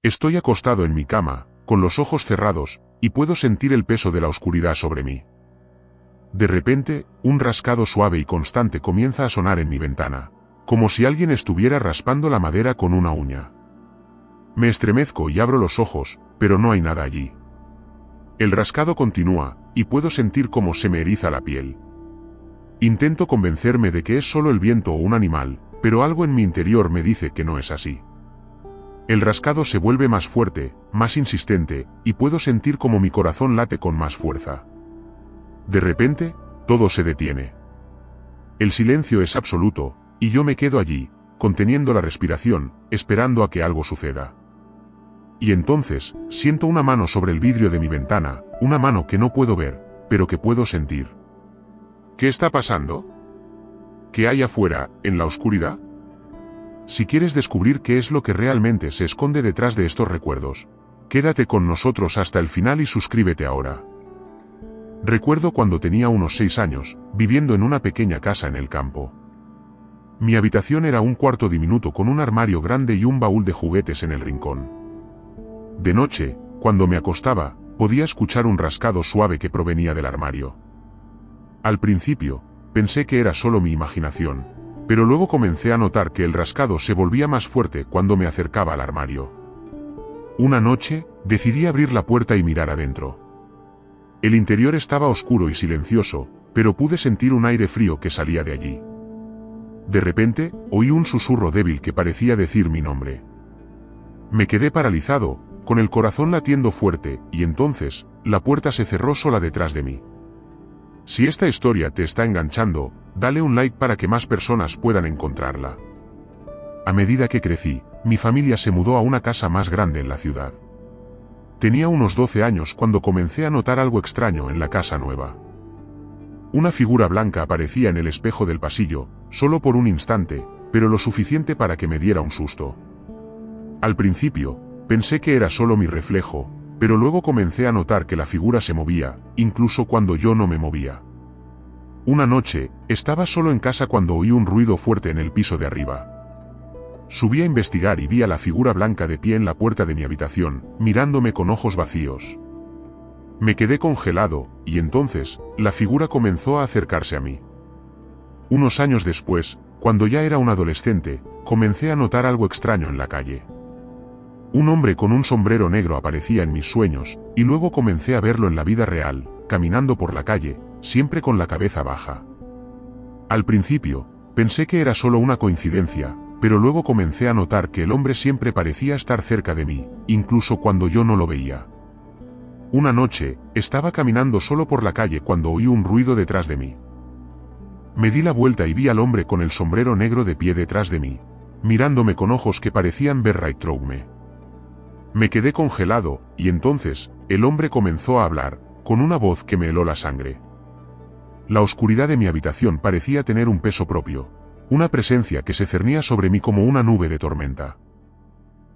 Estoy acostado en mi cama, con los ojos cerrados, y puedo sentir el peso de la oscuridad sobre mí. De repente, un rascado suave y constante comienza a sonar en mi ventana, como si alguien estuviera raspando la madera con una uña. Me estremezco y abro los ojos, pero no hay nada allí. El rascado continúa, y puedo sentir cómo se me eriza la piel. Intento convencerme de que es solo el viento o un animal, pero algo en mi interior me dice que no es así. El rascado se vuelve más fuerte, más insistente, y puedo sentir cómo mi corazón late con más fuerza. De repente, todo se detiene. El silencio es absoluto, y yo me quedo allí, conteniendo la respiración, esperando a que algo suceda. Y entonces, siento una mano sobre el vidrio de mi ventana, una mano que no puedo ver, pero que puedo sentir. ¿Qué está pasando? ¿Qué hay afuera, en la oscuridad? Si quieres descubrir qué es lo que realmente se esconde detrás de estos recuerdos, quédate con nosotros hasta el final y suscríbete ahora. Recuerdo cuando tenía unos 6 años, viviendo en una pequeña casa en el campo. Mi habitación era un cuarto diminuto con un armario grande y un baúl de juguetes en el rincón. De noche, cuando me acostaba, podía escuchar un rascado suave que provenía del armario. Al principio, pensé que era solo mi imaginación, pero luego comencé a notar que el rascado se volvía más fuerte cuando me acercaba al armario. Una noche, decidí abrir la puerta y mirar adentro. El interior estaba oscuro y silencioso, pero pude sentir un aire frío que salía de allí. De repente, oí un susurro débil que parecía decir mi nombre. Me quedé paralizado, con el corazón latiendo fuerte, y entonces, la puerta se cerró sola detrás de mí. Si esta historia te está enganchando, dale un like para que más personas puedan encontrarla. A medida que crecí, mi familia se mudó a una casa más grande en la ciudad. Tenía unos 12 años cuando comencé a notar algo extraño en la casa nueva. Una figura blanca aparecía en el espejo del pasillo, solo por un instante, pero lo suficiente para que me diera un susto. Al principio, pensé que era solo mi reflejo, pero luego comencé a notar que la figura se movía, incluso cuando yo no me movía. Una noche, estaba solo en casa cuando oí un ruido fuerte en el piso de arriba. Subí a investigar y vi a la figura blanca de pie en la puerta de mi habitación, mirándome con ojos vacíos. Me quedé congelado, y entonces, la figura comenzó a acercarse a mí. Unos años después, cuando ya era un adolescente, comencé a notar algo extraño en la calle. Un hombre con un sombrero negro aparecía en mis sueños, y luego comencé a verlo en la vida real, caminando por la calle, siempre con la cabeza baja. Al principio, pensé que era solo una coincidencia, pero luego comencé a notar que el hombre siempre parecía estar cerca de mí, incluso cuando yo no lo veía. Una noche, estaba caminando solo por la calle cuando oí un ruido detrás de mí. Me di la vuelta y vi al hombre con el sombrero negro de pie detrás de mí, mirándome con ojos que parecían verme. Me quedé congelado, y entonces, el hombre comenzó a hablar, con una voz que me heló la sangre. La oscuridad de mi habitación parecía tener un peso propio, una presencia que se cernía sobre mí como una nube de tormenta.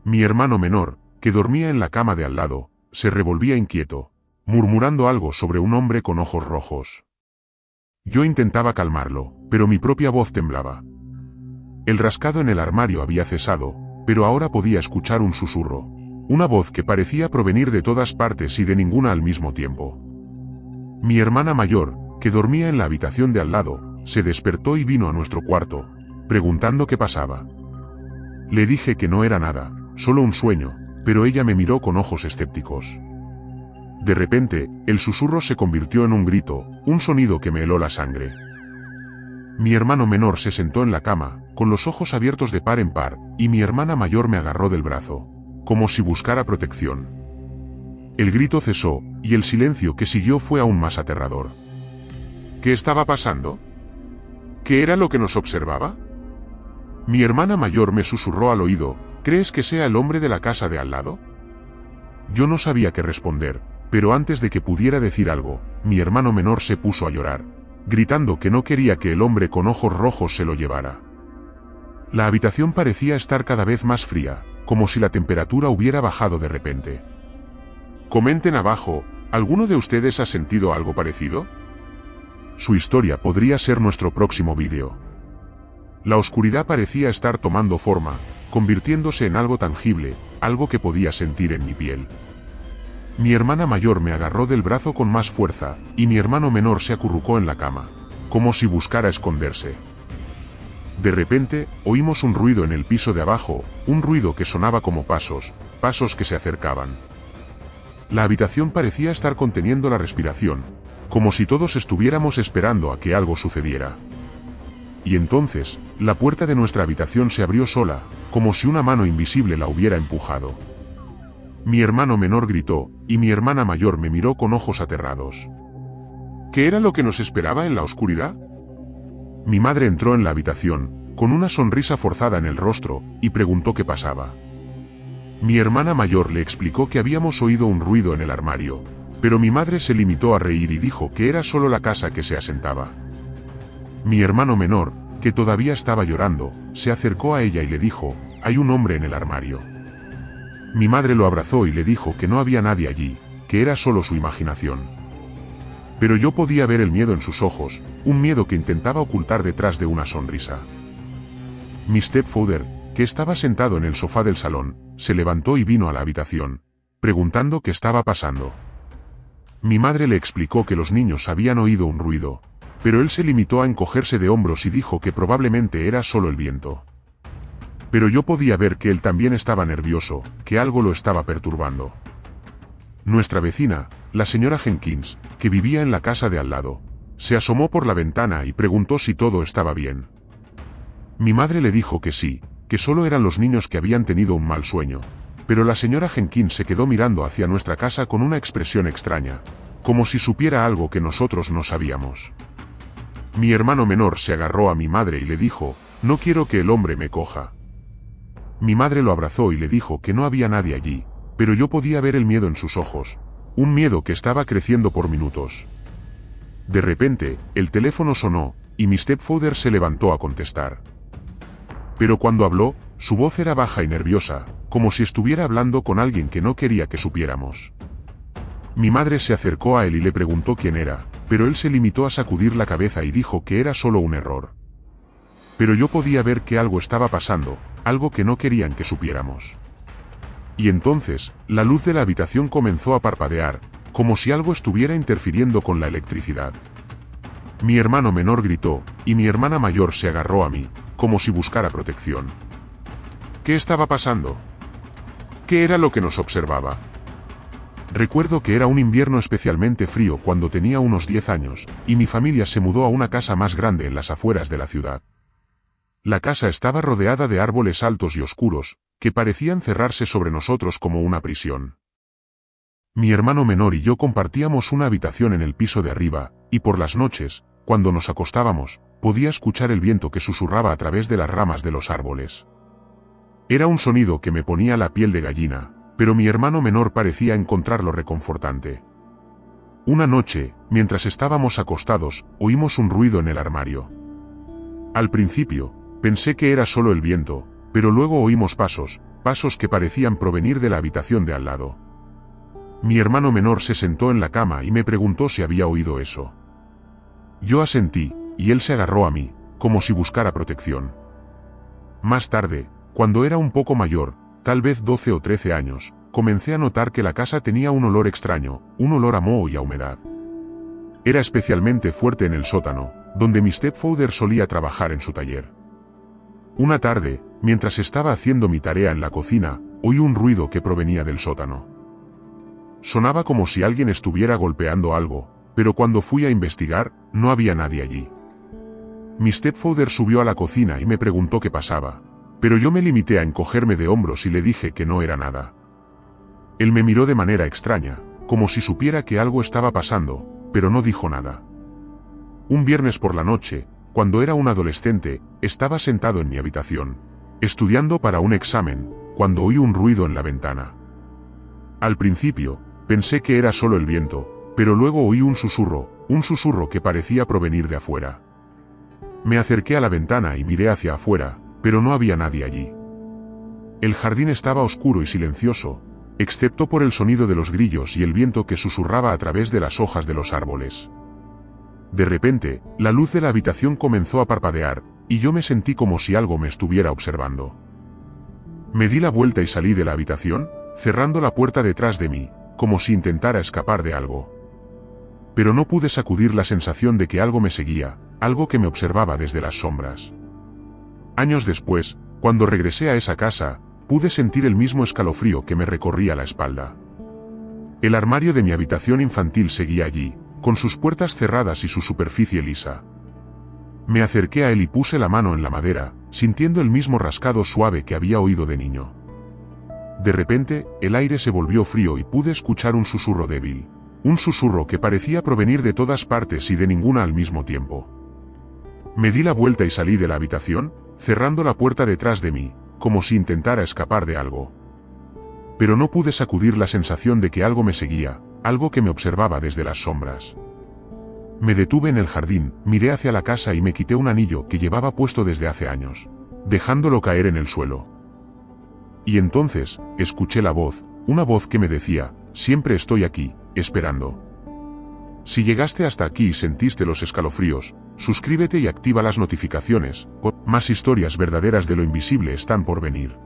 Mi hermano menor, que dormía en la cama de al lado, se revolvía inquieto, murmurando algo sobre un hombre con ojos rojos. Yo intentaba calmarlo, pero mi propia voz temblaba. El rascado en el armario había cesado, pero ahora podía escuchar un susurro. Una voz que parecía provenir de todas partes y de ninguna al mismo tiempo. Mi hermana mayor, que dormía en la habitación de al lado, se despertó y vino a nuestro cuarto, preguntando qué pasaba. Le dije que no era nada, solo un sueño, pero ella me miró con ojos escépticos. De repente, el susurro se convirtió en un grito, un sonido que me heló la sangre. Mi hermano menor se sentó en la cama, con los ojos abiertos de par en par, y mi hermana mayor me agarró del brazo, como si buscara protección. El grito cesó, y el silencio que siguió fue aún más aterrador. ¿Qué estaba pasando? ¿Qué era lo que nos observaba? Mi hermana mayor me susurró al oído, ¿crees que sea el hombre de la casa de al lado? Yo no sabía qué responder, pero antes de que pudiera decir algo, mi hermano menor se puso a llorar, gritando que no quería que el hombre con ojos rojos se lo llevara. La habitación parecía estar cada vez más fría, como si la temperatura hubiera bajado de repente. Comenten abajo, ¿alguno de ustedes ha sentido algo parecido? Su historia podría ser nuestro próximo vídeo. La oscuridad parecía estar tomando forma, convirtiéndose en algo tangible, algo que podía sentir en mi piel. Mi hermana mayor me agarró del brazo con más fuerza, y mi hermano menor se acurrucó en la cama, como si buscara esconderse. De repente, oímos un ruido en el piso de abajo, un ruido que sonaba como pasos, pasos que se acercaban. La habitación parecía estar conteniendo la respiración, como si todos estuviéramos esperando a que algo sucediera. Y entonces, la puerta de nuestra habitación se abrió sola, como si una mano invisible la hubiera empujado. Mi hermano menor gritó, y mi hermana mayor me miró con ojos aterrados. ¿Qué era lo que nos esperaba en la oscuridad? Mi madre entró en la habitación, con una sonrisa forzada en el rostro, y preguntó qué pasaba. Mi hermana mayor le explicó que habíamos oído un ruido en el armario, pero mi madre se limitó a reír y dijo que era solo la casa que se asentaba. Mi hermano menor, que todavía estaba llorando, se acercó a ella y le dijo, «Hay un hombre en el armario». Mi madre lo abrazó y le dijo que no había nadie allí, que era solo su imaginación. Pero yo podía ver el miedo en sus ojos, un miedo que intentaba ocultar detrás de una sonrisa. Mi stepfather, que estaba sentado en el sofá del salón, se levantó y vino a la habitación, preguntando qué estaba pasando. Mi madre le explicó que los niños habían oído un ruido, pero él se limitó a encogerse de hombros y dijo que probablemente era solo el viento. Pero yo podía ver que él también estaba nervioso, que algo lo estaba perturbando. Nuestra vecina, la señora Jenkins, que vivía en la casa de al lado, se asomó por la ventana y preguntó si todo estaba bien. Mi madre le dijo que sí, que solo eran los niños que habían tenido un mal sueño, pero la señora Jenkins se quedó mirando hacia nuestra casa con una expresión extraña, como si supiera algo que nosotros no sabíamos. Mi hermano menor se agarró a mi madre y le dijo, «No quiero que el hombre me coja». Mi madre lo abrazó y le dijo que no había nadie allí, pero yo podía ver el miedo en sus ojos, un miedo que estaba creciendo por minutos. De repente, el teléfono sonó, y mi stepfather se levantó a contestar. Pero cuando habló, su voz era baja y nerviosa, como si estuviera hablando con alguien que no quería que supiéramos. Mi madre se acercó a él y le preguntó quién era, pero él se limitó a sacudir la cabeza y dijo que era solo un error. Pero yo podía ver que algo estaba pasando, algo que no querían que supiéramos. Y entonces, la luz de la habitación comenzó a parpadear, como si algo estuviera interfiriendo con la electricidad. Mi hermano menor gritó, y mi hermana mayor se agarró a mí, como si buscara protección. ¿Qué estaba pasando? ¿Qué era lo que nos observaba? Recuerdo que era un invierno especialmente frío cuando tenía unos 10 años, y mi familia se mudó a una casa más grande en las afueras de la ciudad. La casa estaba rodeada de árboles altos y oscuros, que parecían cerrarse sobre nosotros como una prisión. Mi hermano menor y yo compartíamos una habitación en el piso de arriba, y por las noches, cuando nos acostábamos, podía escuchar el viento que susurraba a través de las ramas de los árboles. Era un sonido que me ponía la piel de gallina, pero mi hermano menor parecía encontrarlo reconfortante. Una noche, mientras estábamos acostados, oímos un ruido en el armario. Al principio, pensé que era solo el viento, pero luego oímos pasos, pasos que parecían provenir de la habitación de al lado. Mi hermano menor se sentó en la cama y me preguntó si había oído eso. Yo asentí, y él se agarró a mí, como si buscara protección. Más tarde, cuando era un poco mayor, tal vez 12 o 13 años, comencé a notar que la casa tenía un olor extraño, un olor a moho y a humedad. Era especialmente fuerte en el sótano, donde mi stepfather solía trabajar en su taller. Una tarde, mientras estaba haciendo mi tarea en la cocina, oí un ruido que provenía del sótano. Sonaba como si alguien estuviera golpeando algo, pero cuando fui a investigar, no había nadie allí. Mi stepfather subió a la cocina y me preguntó qué pasaba, pero yo me limité a encogerme de hombros y le dije que no era nada. Él me miró de manera extraña, como si supiera que algo estaba pasando, pero no dijo nada. Un viernes por la noche, cuando era un adolescente, estaba sentado en mi habitación, estudiando para un examen, cuando oí un ruido en la ventana. Al principio, pensé que era solo el viento, pero luego oí un susurro que parecía provenir de afuera. Me acerqué a la ventana y miré hacia afuera, pero no había nadie allí. El jardín estaba oscuro y silencioso, excepto por el sonido de los grillos y el viento que susurraba a través de las hojas de los árboles. De repente, la luz de la habitación comenzó a parpadear, y yo me sentí como si algo me estuviera observando. Me di la vuelta y salí de la habitación, cerrando la puerta detrás de mí, como si intentara escapar de algo. Pero no pude sacudir la sensación de que algo me seguía, algo que me observaba desde las sombras. Años después, cuando regresé a esa casa, pude sentir el mismo escalofrío que me recorría la espalda. El armario de mi habitación infantil seguía allí, con sus puertas cerradas y su superficie lisa. Me acerqué a él y puse la mano en la madera, sintiendo el mismo rascado suave que había oído de niño. De repente, el aire se volvió frío y pude escuchar un susurro débil. Un susurro que parecía provenir de todas partes y de ninguna al mismo tiempo. Me di la vuelta y salí de la habitación, cerrando la puerta detrás de mí, como si intentara escapar de algo. Pero no pude sacudir la sensación de que algo me seguía, algo que me observaba desde las sombras. Me detuve en el jardín, miré hacia la casa y me quité un anillo que llevaba puesto desde hace años, dejándolo caer en el suelo. Y entonces, escuché la voz, una voz que me decía, siempre estoy aquí, esperando. Si llegaste hasta aquí y sentiste los escalofríos, suscríbete y activa las notificaciones, más historias verdaderas de lo invisible están por venir.